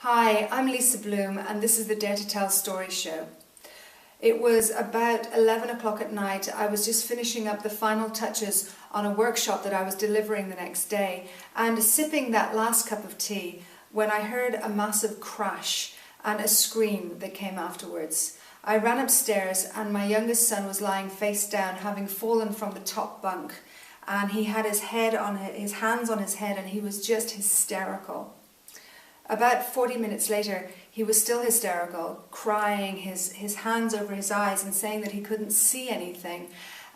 Hi, I'm Lisa Bloom and this is the Dare to Tell Story Show. It was about 11 o'clock at night. I was just finishing up the final touches on a workshop that I was delivering the next day and sipping that last cup of tea when I heard a massive crash and a scream that came afterwards. I ran upstairs and my youngest son was lying face down, having fallen from the top bunk, and he had his hands on his head and he was just hysterical. About 40 minutes later, he was still hysterical, crying, his hands over his eyes and saying that he couldn't see anything.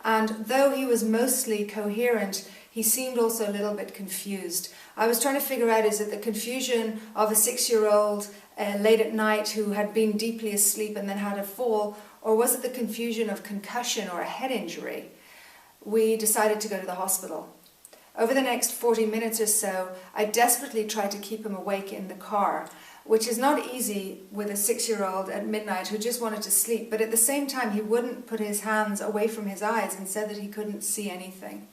And though he was mostly coherent, he seemed also a little bit confused. I was trying to figure out, is it the confusion of a 6-year-old late at night who had been deeply asleep and then had a fall, or was it the confusion of concussion or a head injury? We decided to go to the hospital. Over the next 40 minutes or so, I desperately tried to keep him awake in the car, which is not easy with a 6-year-old at midnight who just wanted to sleep, but at the same time he wouldn't put his hands away from his eyes and said that he couldn't see anything.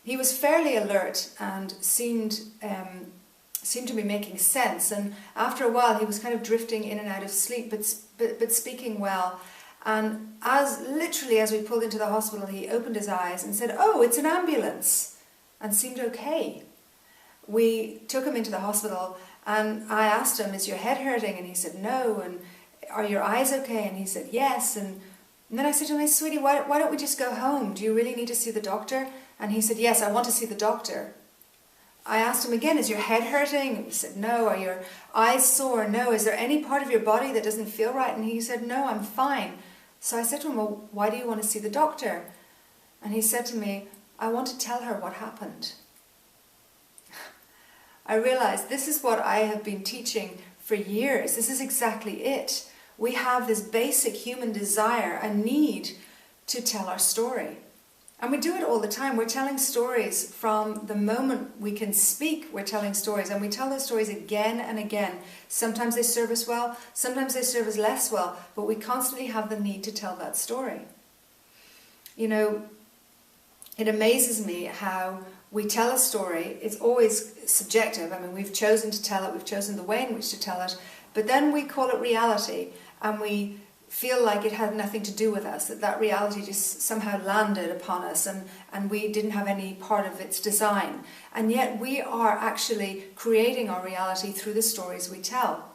He was fairly alert and seemed to be making sense, and after a while he was kind of drifting in and out of sleep, but speaking well. And literally as we pulled into the hospital, he opened his eyes and said, "Oh, it's an ambulance," and seemed okay. We took him into the hospital and I asked him, "Is your head hurting?" And he said, "No." And "Are your eyes okay?" And he said, "Yes." And then I said to him, "Hey, sweetie, why don't we just go home? Do you really need to see the doctor?" And he said, "Yes, I want to see the doctor." I asked him again, "Is your head hurting?" And he said, "No." "Are your eyes sore?" "No." "Is there any part of your body that doesn't feel right?" And he said, "No, I'm fine." So I said to him, "Well, why do you want to see the doctor?" And he said to me, "I want to tell her what happened." I realized this is what I have been teaching for years. This is exactly it. We have this basic human desire, a need to tell our story. And we do it all the time. We're telling stories from the moment we can speak. We're telling stories, and we tell those stories again and again. Sometimes they serve us well, sometimes they serve us less well, but we constantly have the need to tell that story. You know, it amazes me how we tell a story. It's always subjective. I mean, we've chosen to tell it, we've chosen the way in which to tell it, but then we call it reality, and we feel like it had nothing to do with us, that reality just somehow landed upon us and we didn't have any part of its design. And yet we are actually creating our reality through the stories we tell.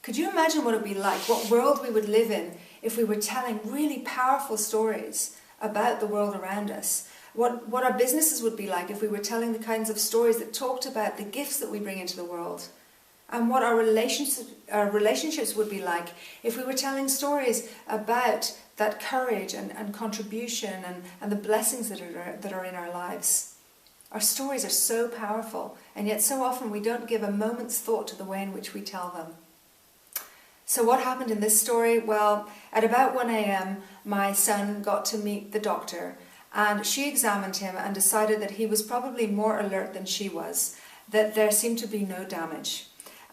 Could you imagine what it would be like, what world we would live in if we were telling really powerful stories about the world around us? What our businesses would be like if we were telling the kinds of stories that talked about the gifts that we bring into the world? And what our relationships would be like if we were telling stories about that courage and contribution and the blessings that are in our lives. Our stories are so powerful, and yet so often we don't give a moment's thought to the way in which we tell them. So what happened in this story? Well, at about 1 a.m. my son got to meet the doctor, and she examined him and decided that he was probably more alert than she was, that there seemed to be no damage.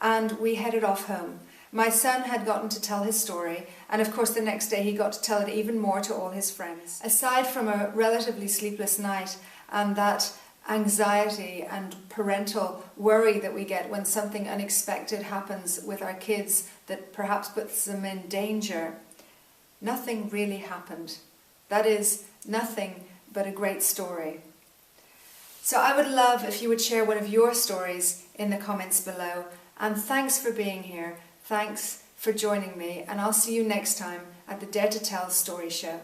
And we headed off home. My son had gotten to tell his story, and of course the next day he got to tell it even more to all his friends. Aside from a relatively sleepless night and that anxiety and parental worry that we get when something unexpected happens with our kids that perhaps puts them in danger, nothing really happened. That is nothing but a great story. So I would love if you would share one of your stories in the comments below. And thanks for being here. Thanks for joining me. And I'll see you next time at the Dare to Tell Story Show.